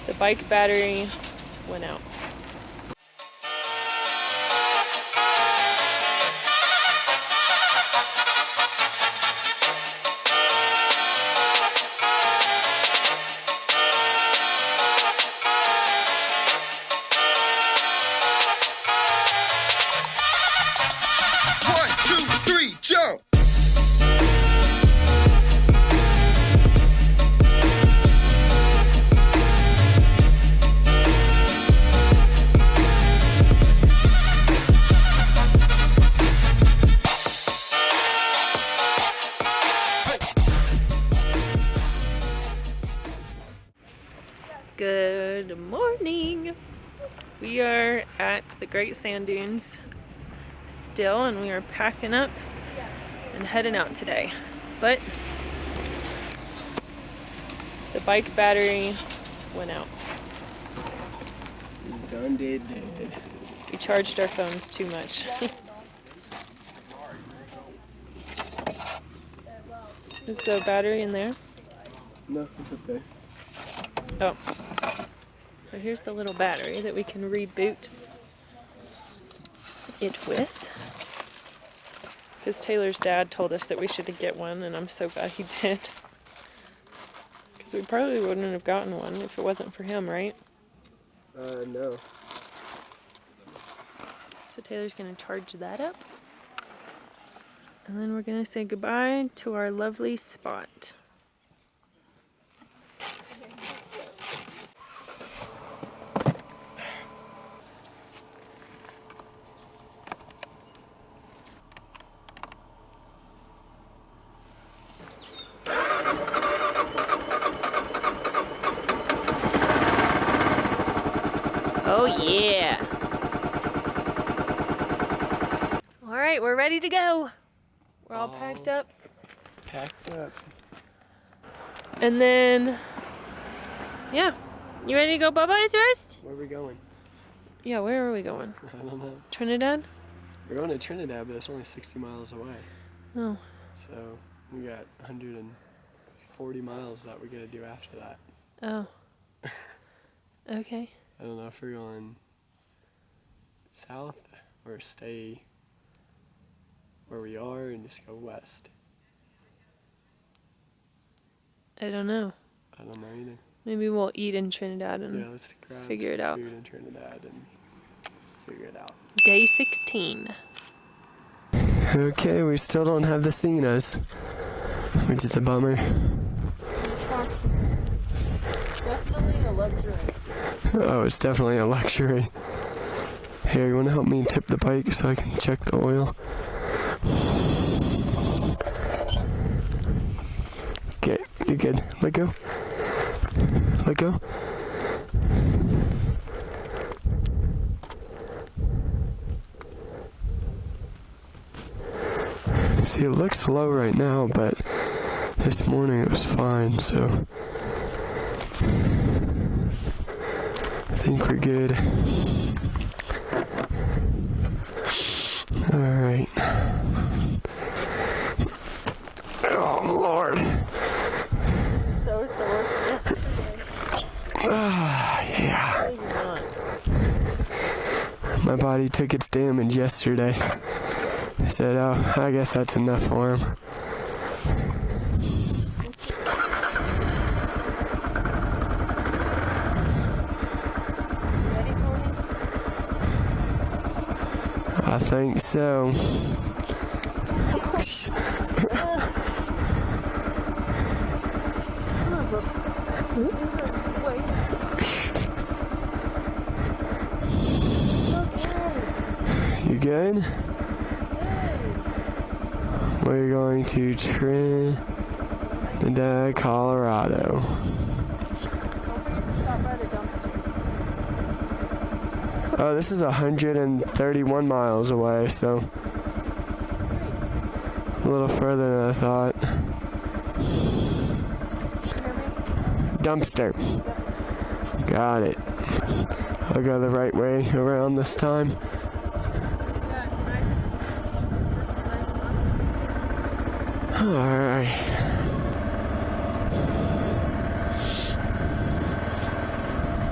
The bike battery went out. Good morning. We are at the Great Sand Dunes still, and we are packing up and heading out today. But the bike battery went out. It's done, did. We charged our phones too much. Is the battery in there? No, it's okay. Oh. So here's the little battery that we can reboot it with. Because Taylor's dad told us that we should get one, and I'm so glad he did. Because we probably wouldn't have gotten one if it wasn't for him, right? No. So Taylor's going to charge that up. And then we're going to say goodbye to our lovely spot. Oh yeah. All right, we're ready to go. We're all packed up. Packed up. And then, yeah. You ready to go Bubba's rest? Where are we going? Yeah, where are we going? I don't know. Trinidad? We're going to Trinidad, but it's only 60 miles away. Oh. So we got 140 miles that we got to do after that. Oh. Okay. I don't know if we're going south or stay where we are and just go west. I don't know. I don't know either. Maybe we'll eat in Trinidad and let's grab figure it some out. food in Trinidad and figure it out. Day 16. Okay, we still don't have the Cenas, which is a bummer. Definitely a luxury. Oh, it's definitely a luxury. Here, you want to help me tip the bike so I can check the oil? Okay, you're good. Let go. Let go. See, it looks low right now, but this morning it was fine, so I think we're good. Alright. Oh, Lord. So sore yesterday. Yeah. No, you're not. My body took its damage yesterday. I said, oh, I guess that's enough for him. Ready for him? I think so. You good? We're going to Trinidad, Colorado. Oh, this is 131 miles away, so a little further than I thought. Dumpster. Got it. I'll go the right way around this time. Alright.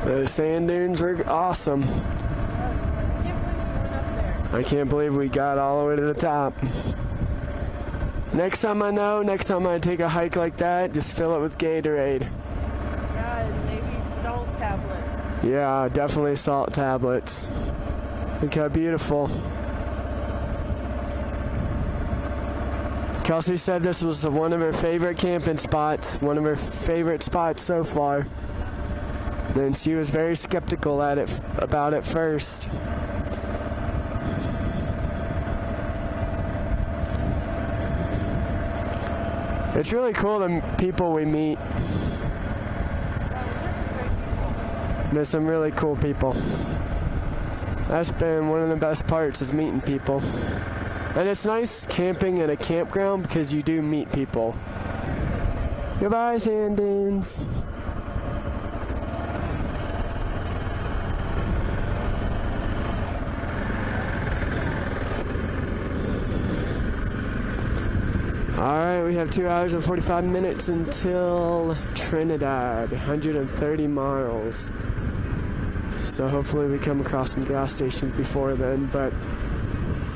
Those sand dunes were awesome. I can't believe we got all the way to the top. Next time I take a hike like that, just fill it with Gatorade. Yeah, and maybe salt tablets. Yeah, definitely salt tablets. Look how beautiful. Kelsey said this was one of her favorite camping spots, one of her favorite spots so far. Then she was very skeptical about it first. It's really cool the people we meet. There's some really cool people. That's been one of the best parts, is meeting people. And it's nice camping at a campground because you do meet people. Goodbye, sand dunes. Alright, we have 2 hours and 45 minutes until Trinidad, 130 miles. So hopefully we come across some gas stations before then, but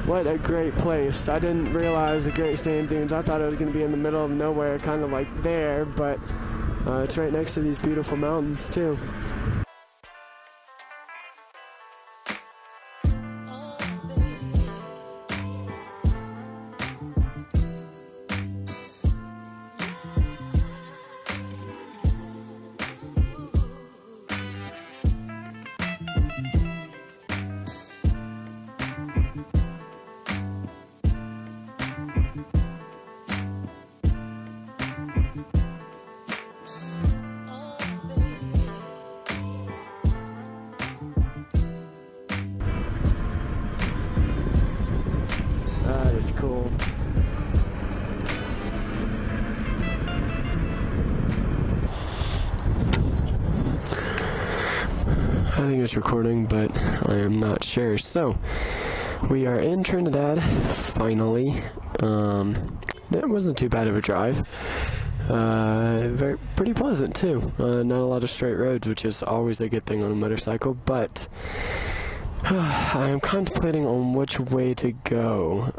what a great place. I didn't realize the Great Sand Dunes. I thought it was going to be in the middle of nowhere, kind of like there, but it's right next to these beautiful mountains too. It's cool. I think it's recording, but I am not sure. So, we are in Trinidad, finally. It wasn't too bad of a drive. Pretty pleasant too. Not a lot of straight roads, which is always a good thing on a motorcycle, but I am contemplating on which way to go.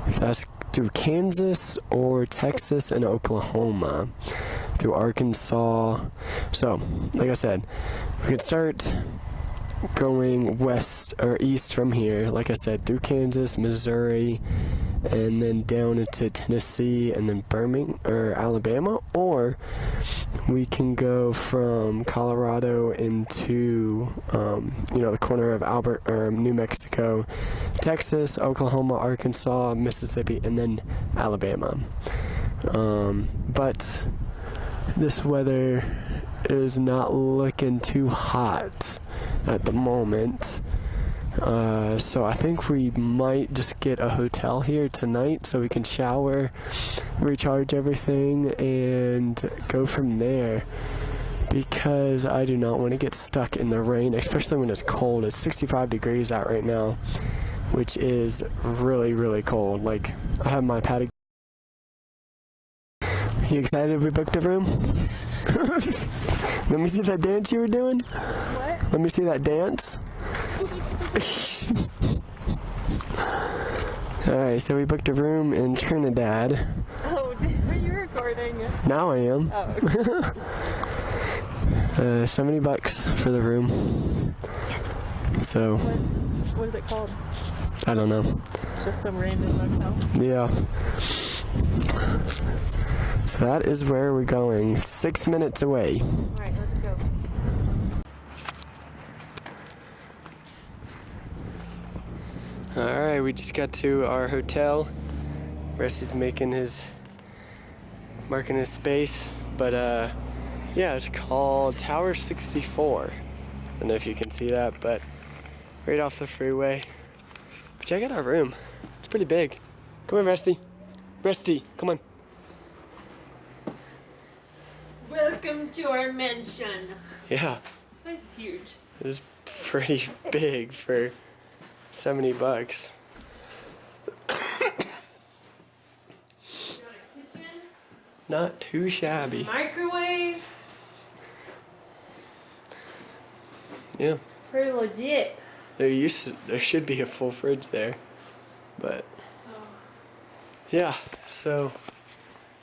If that's through Kansas or Texas and Oklahoma, through Arkansas. So, like I said, we could start going west or east from here, like I said, through Kansas, Missouri, and then down into Tennessee, and then Birmingham or Alabama, or we can go from Colorado into the corner of New Mexico, Texas, Oklahoma, Arkansas, Mississippi, and then Alabama. But this weather is not looking too hot at the moment. So I think we might just get a hotel here tonight so we can shower, recharge everything, and go from there. Because I do not want to get stuck in the rain, especially when it's cold. It's 65 degrees out right now, which is really, really cold. Like, I have my paddock. You excited we booked the room? Let me see that dance you were doing. What? Let me see that dance. Alright, so we booked a room in Trinidad. Oh, are you recording? Now I am. Oh, okay. $70 for the room. So. What is it called? I don't know. It's just some random motel. Yeah. So that is where we're going. 6 minutes away. Alright, let's go. Alright, we just got to our hotel. Rusty's marking his space. But yeah, it's called Tower 64. I don't know if you can see that, but right off the freeway. But check out our room. It's pretty big. Come on, Rusty. Rusty, come on. Welcome to our mansion. Yeah. This place is huge. It is pretty big for $70. You got a kitchen? Not too shabby. Microwave. Yeah. Pretty legit. There should be a full fridge there, but yeah. So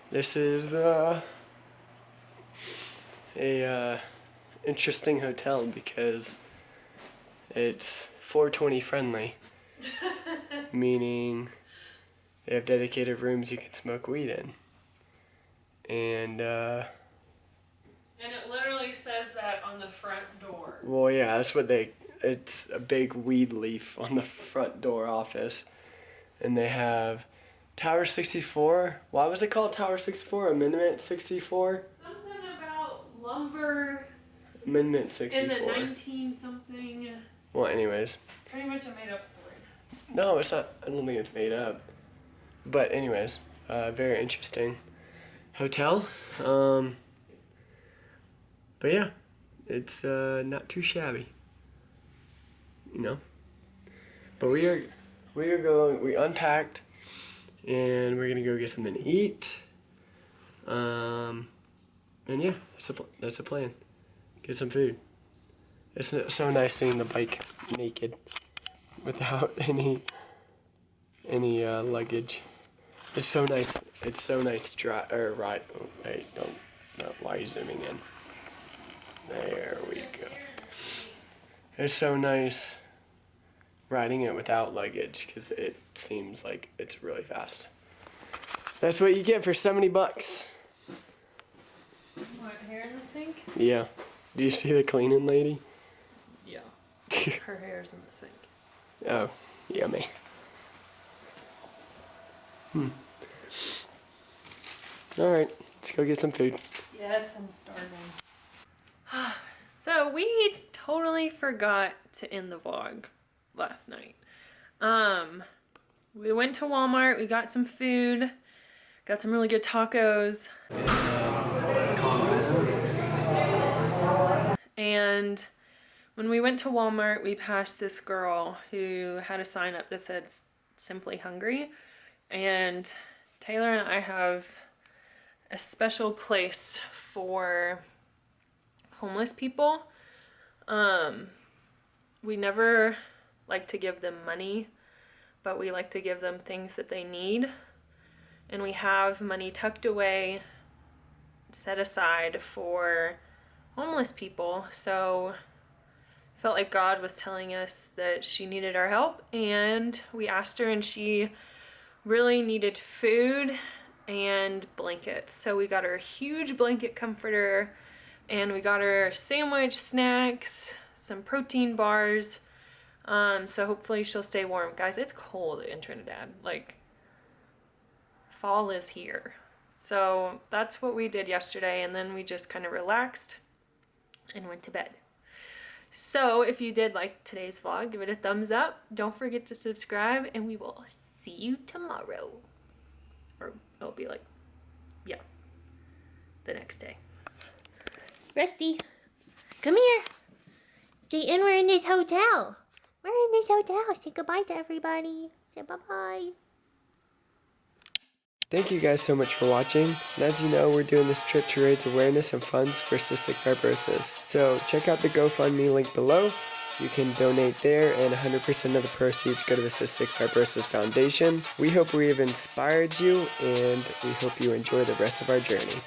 this is a interesting hotel because it's 420 friendly, meaning they have dedicated rooms you can smoke weed in, and it literally says that on the front door. well, yeah, that's what it's a big weed leaf on the front door office. And they have Tower 64. Why was it called Tower 64? Amendment 64? Something about lumber. Amendment 64. In the 19-something. Well, anyways. Pretty much a made-up story. No, it's not. I don't think it's made up. But anyways, very interesting hotel. But yeah, it's not too shabby. You know. But we unpacked and we're gonna go get something to eat. And yeah, that's the plan. Get some food. It's so nice seeing the bike naked without any luggage. It's so nice. It's so nice to ride. Oh, hey, don't. Why are you zooming in? There we go. It's so nice riding it without luggage because it seems like it's really fast. That's what you get for $70. What, hair in the sink? Yeah. Do you see the cleaning lady? Yeah. Her hair's in the sink. Oh, yummy. Alright, let's go get some food. Yes, I'm starving. So we totally forgot to end the vlog last night. We went to Walmart, we got some food, got some really good tacos. And when we went to Walmart, we passed this girl who had a sign up that said "Simply Hungry." And Taylor and I have a special place for homeless people. We never like to give them money, but we like to give them things that they need. And we have money tucked away, set aside for homeless people. So I felt like God was telling us that she needed our help, and we asked her, and she really needed food and blankets. So we got her a huge blanket comforter, and we got her sandwich, snacks, some protein bars. So hopefully she'll stay warm. Guys, it's cold in Trinidad. Like, fall is here. So that's what we did yesterday, and then we just kind of relaxed and went to bed. So if you did like today's vlog, give it a thumbs up. Don't forget to subscribe, and we will see you tomorrow. Or it'll be like, yeah, the next day. Rusty, come here. Say, and we're in this hotel. We're in this hotel. Say goodbye to everybody. Say bye-bye. Thank you guys so much for watching. And as you know, we're doing this trip to raise awareness and funds for cystic fibrosis. So check out the GoFundMe link below. You can donate there, and 100% of the proceeds go to the Cystic Fibrosis Foundation. We hope we have inspired you, and we hope you enjoy the rest of our journey.